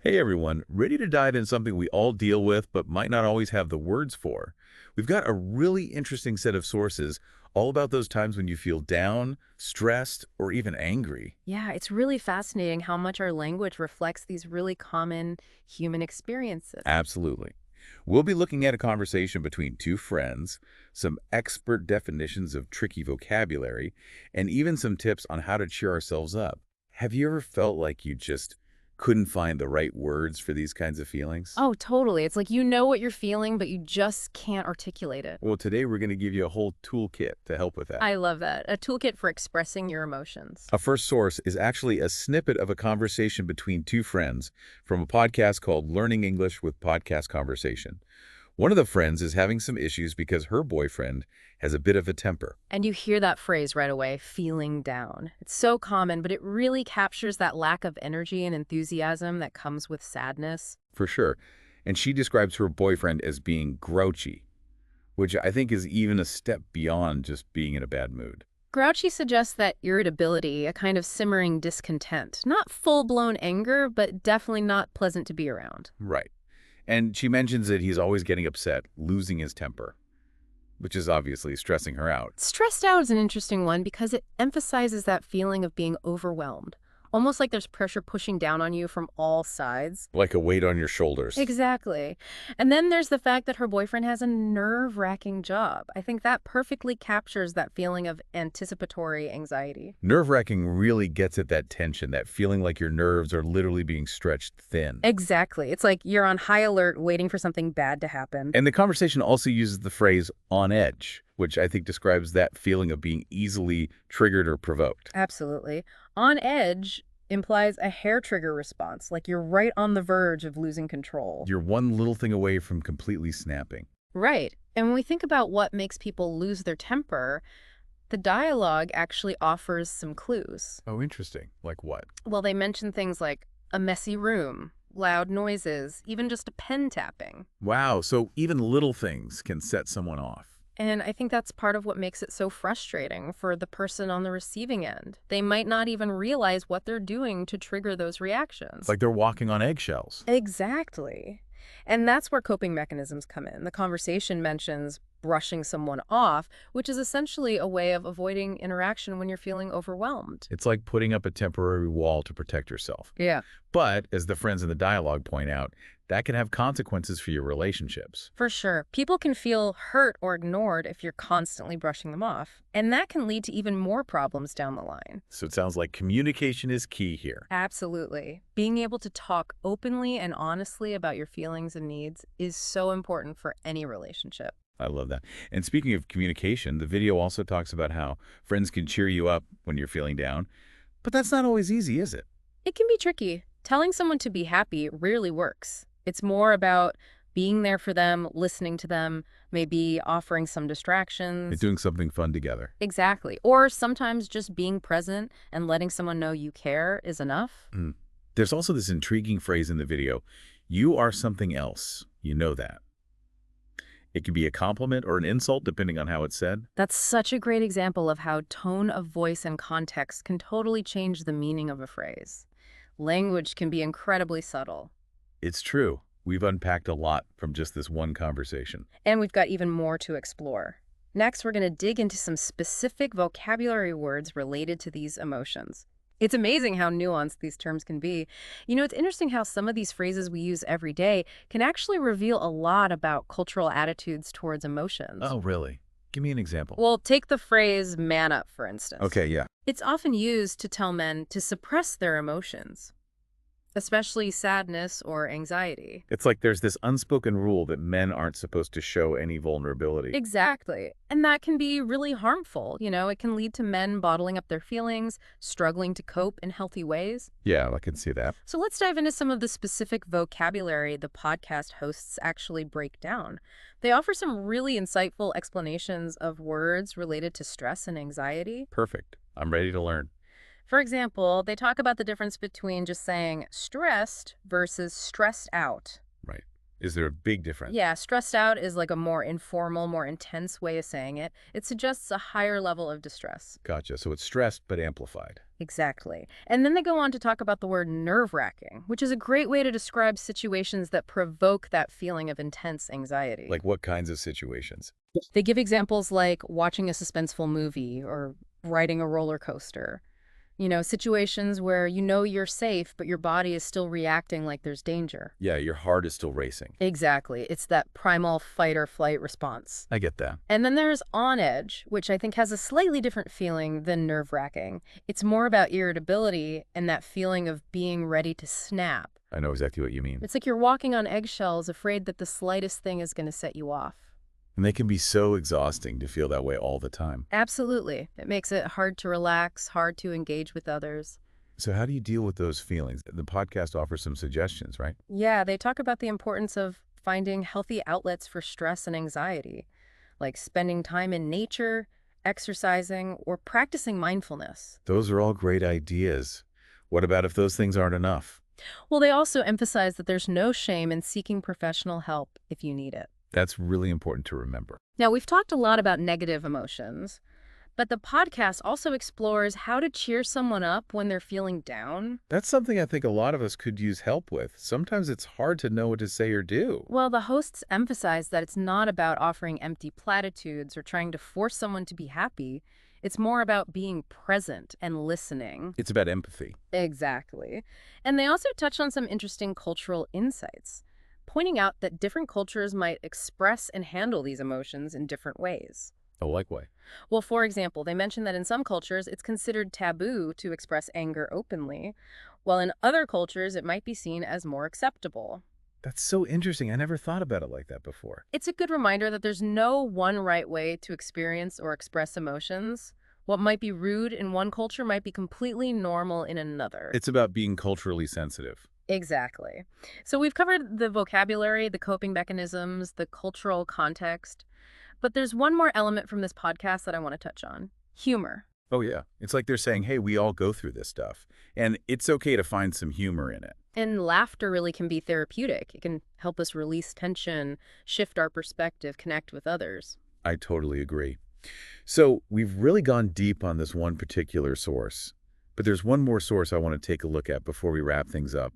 Hey everyone, ready to dive in something we all deal with but might not always have the words for. We've got a really interesting set of sources all about those times when you feel down, stressed, or even angry. Yeah, it's really fascinating how much our language reflects these really common human experiences. Absolutely. We'll be looking at a conversation between two friends, some expert definitions of tricky vocabulary, and even some tips on how to cheer ourselves up. Have you ever felt like you just couldn't find the right words for these kinds of feelings? Oh, totally. It's like you know what you're feeling, but you just can't articulate it. Well, today we're going to give you a whole toolkit to help with that. I love that. A toolkit for expressing your emotions. A first source is actually a snippet of a conversation between two friends from a podcast called Learning English with Podcast Conversation. One of the friends is having some issues because her boyfriend has a bit of a temper. And you hear that phrase right away, feeling down. It's so common, but it really captures that lack of energy and enthusiasm that comes with sadness. For sure. And she describes her boyfriend as being grouchy, which I think is even a step beyond just being in a bad mood. Grouchy suggests that irritability, a kind of simmering discontent. Not full-blown anger, but definitely not pleasant to be around. Right. And she mentions that he's always getting upset, losing his temper, which is obviously stressing her out. Stressed out is an interesting one because it emphasizes that feeling of being overwhelmed, almost like there's pressure pushing down on you from all sides. Like a weight on your shoulders. Exactly. And then there's the fact that her boyfriend has a nerve-wracking job. I think that perfectly captures that feeling of anticipatory anxiety. Nerve-wracking really gets at that tension, that feeling like your nerves are literally being stretched thin. Exactly. It's like you're on high alert waiting for something bad to happen. And the conversation also uses the phrase on edge, which I think describes that feeling of being easily triggered or provoked. Absolutely. On edge implies a hair trigger response, like you're right on the verge of losing control. You're one little thing away from completely snapping. Right. And when we think about what makes people lose their temper, the dialogue actually offers some clues. Oh, interesting. Like what? Well, they mention things like a messy room, loud noises, even just a pen tapping. Wow, so even little things can set someone off. And I think that's part of what makes it so frustrating for the person on the receiving end. They might not even realize what they're doing to trigger those reactions. Like they're walking on eggshells. Exactly. And that's where coping mechanisms come in. The conversation mentions brushing someone off, which is essentially a way of avoiding interaction when you're feeling overwhelmed. It's like putting up a temporary wall to protect yourself. Yeah. But, as the friends in the dialogue point out, that can have consequences for your relationships. For sure. People can feel hurt or ignored if you're constantly brushing them off. And that can lead to even more problems down the line. So it sounds like communication is key here. Absolutely. Being able to talk openly and honestly about your feelings and needs is so important for any relationship. I love that. And speaking of communication, the video also talks about how friends can cheer you up when you're feeling down. But that's not always easy, is it? It can be tricky. Telling someone to be happy rarely works. It's more about being there for them, listening to them, maybe offering some They're distractions. doing something fun together. Exactly. Or sometimes just being present and letting someone know you care is enough. Mm. There's also this intriguing phrase in the video, you are something else. You know that. It can be a compliment or an insult depending on how it's said. That's such a great example of how tone of voice and context can totally change the meaning of a phrase. Language can be incredibly subtle. It's true. We've unpacked a lot from just this one conversation. And we've got even more to explore. Next, we're going to dig into some specific vocabulary words related to these emotions. It's amazing how nuanced these terms can be. You know, it's interesting how some of these phrases we use every day can actually reveal a lot about cultural attitudes towards emotions. Oh, really? Give me an example. Well, take the phrase man up, for instance. Okay, yeah. It's often used to tell men to suppress their emotions, especially sadness or anxiety. It's like there's this unspoken rule that men aren't supposed to show any vulnerability. Exactly. And that can be really harmful. You know, it can lead to men bottling up their feelings, struggling to cope in healthy ways. Yeah, I can see that. So let's dive into some of the specific vocabulary the podcast hosts actually break down. They offer some really insightful explanations of words related to stress and anxiety. Perfect. I'm ready to learn. For example, they talk about the difference between just saying stressed versus stressed out. Right. Is there a big difference? Yeah, stressed out is like a more informal, more intense way of saying it. It suggests a higher level of distress. Gotcha. So it's stressed but amplified. Exactly. And then they go on to talk about the word nerve-wracking, which is a great way to describe situations that provoke that feeling of intense anxiety. Like what kinds of situations? They give examples like watching a suspenseful movie or riding a roller coaster. Situations where you know you're safe, but your body is still reacting like there's danger. Yeah, your heart is still racing. Exactly. It's that primal fight or flight response. I get that. And then there's on edge, which I think has a slightly different feeling than nerve-wracking. It's more about irritability and that feeling of being ready to snap. I know exactly what you mean. It's like you're walking on eggshells, afraid that the slightest thing is going to set you off. And they can be so exhausting to feel that way all the time. Absolutely. It makes it hard to relax, hard to engage with others. So how do you deal with those feelings? The podcast offers some suggestions, right? Yeah, they talk about the importance of finding healthy outlets for stress and anxiety, like spending time in nature, exercising, or practicing mindfulness. Those are all great ideas. What about if those things aren't enough? Well, they also emphasize that there's no shame in seeking professional help if you need it. That's really important to remember. Now, we've talked a lot about negative emotions, but the podcast also explores how to cheer someone up when they're feeling down. That's something I think a lot of us could use help with. Sometimes it's hard to know what to say or do. Well, the hosts emphasize that it's not about offering empty platitudes or trying to force someone to be happy. It's more about being present and listening. It's about empathy. Exactly. And they also touch on some interesting cultural insights, pointing out that different cultures might express and handle these emotions in different ways. Oh, like what? Well, for example, they mention that in some cultures it's considered taboo to express anger openly, while in other cultures it might be seen as more acceptable. That's so interesting. I never thought about it like that before. It's a good reminder that there's no one right way to experience or express emotions. What might be rude in one culture might be completely normal in another. It's about being culturally sensitive. Exactly. So we've covered the vocabulary, the coping mechanisms, the cultural context, but there's one more element from this podcast that I want to touch on: humor. Oh, yeah. It's like they're saying, hey, we all go through this stuff, and it's okay to find some humor in it. And laughter really can be therapeutic. It can help us release tension, shift our perspective, connect with others. I totally agree. So we've really gone deep on this one particular source, but there's one more source I want to take a look at before we wrap things up.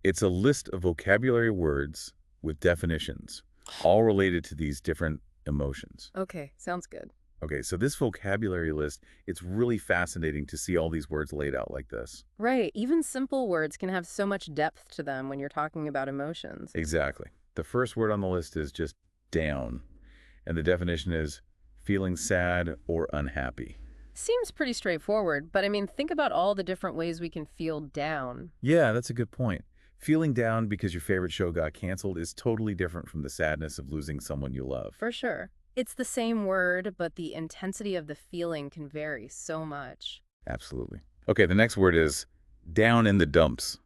It's a list of vocabulary words with definitions, all related to these different emotions. Okay, sounds good. Okay, so this vocabulary list, it's really fascinating to see all these words laid out like this. Right. Even simple words can have so much depth to them when you're talking about emotions. Exactly. The first word on the list is just down, and the definition is feeling sad or unhappy. Seems pretty straightforward, but I mean, think about all the different ways we can feel down. Yeah, that's a good point. Feeling down because your favorite show got canceled is totally different from the sadness of losing someone you love. For sure. It's the same word, but the intensity of the feeling can vary so much. Absolutely. Okay, the next word is down in the dumps,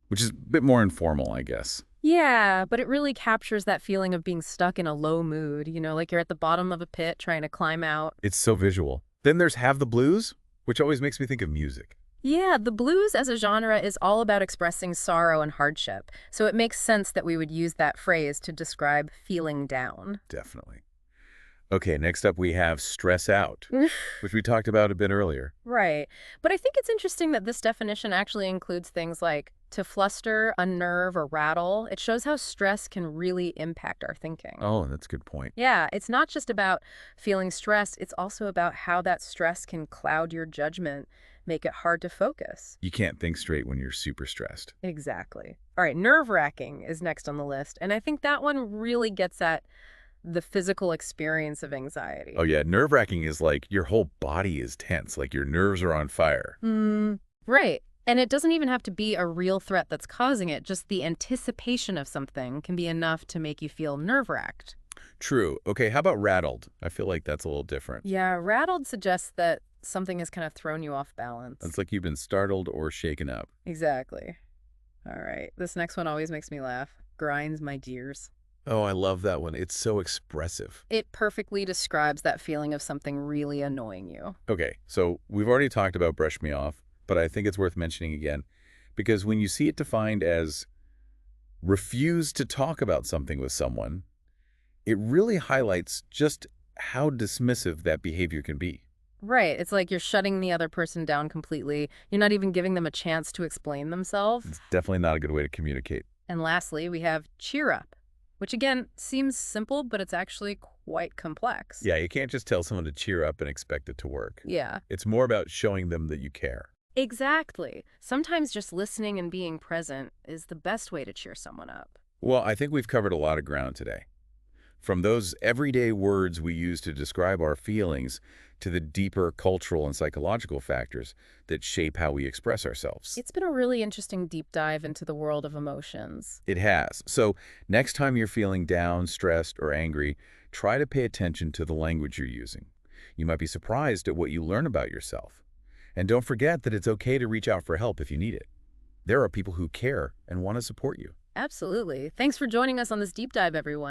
which is a bit more informal, I guess. Yeah, but it really captures that feeling of being stuck in a low mood, like you're at the bottom of a pit trying to climb out. It's so visual. Then there's have the blues, which always makes me think of music. Yeah, the blues as a genre is all about expressing sorrow and hardship, so it makes sense that we would use that phrase to describe feeling down. Definitely. Okay, next up we have stress out, which we talked about a bit earlier. Right. But I think it's interesting that this definition actually includes things like to fluster, unnerve, or rattle. It shows how stress can really impact our thinking. Oh, that's a good point. Yeah, it's not just about feeling stressed, it's also about how that stress can cloud your judgment, make it hard to focus. You can't think straight when you're super stressed. Exactly. All right, nerve-wracking is next on the list, and I think that one really gets at the physical experience of anxiety. Oh yeah, nerve-wracking is like your whole body is tense, like your nerves are on fire. Right. And it doesn't even have to be a real threat that's causing it. Just the anticipation of something can be enough to make you feel nerve-wracked. True. Okay, how about rattled? I feel like that's a little different. Yeah, rattled suggests that something has kind of thrown you off balance. It's like you've been startled or shaken up. Exactly. All right. This next one always makes me laugh. Grinds my gears. Oh, I love that one. It's so expressive. It perfectly describes that feeling of something really annoying you. Okay, so we've already talked about brush me off, but I think it's worth mentioning again because when you see it defined as refuse to talk about something with someone, it really highlights just how dismissive that behavior can be. Right. It's like you're shutting the other person down completely. You're not even giving them a chance to explain themselves. It's definitely not a good way to communicate. And lastly, we have cheer up, which again seems simple, but it's actually quite complex. Yeah, you can't just tell someone to cheer up and expect it to work. Yeah. It's more about showing them that you care. Exactly. Sometimes just listening and being present is the best way to cheer someone up. Well, I think we've covered a lot of ground today. From those everyday words we use to describe our feelings to the deeper cultural and psychological factors that shape how we express ourselves. It's been a really interesting deep dive into the world of emotions. It has. So next time you're feeling down, stressed, or angry, try to pay attention to the language you're using. You might be surprised at what you learn about yourself. And don't forget that it's okay to reach out for help if you need it. There are people who care and want to support you. Absolutely. Thanks for joining us on this deep dive, everyone.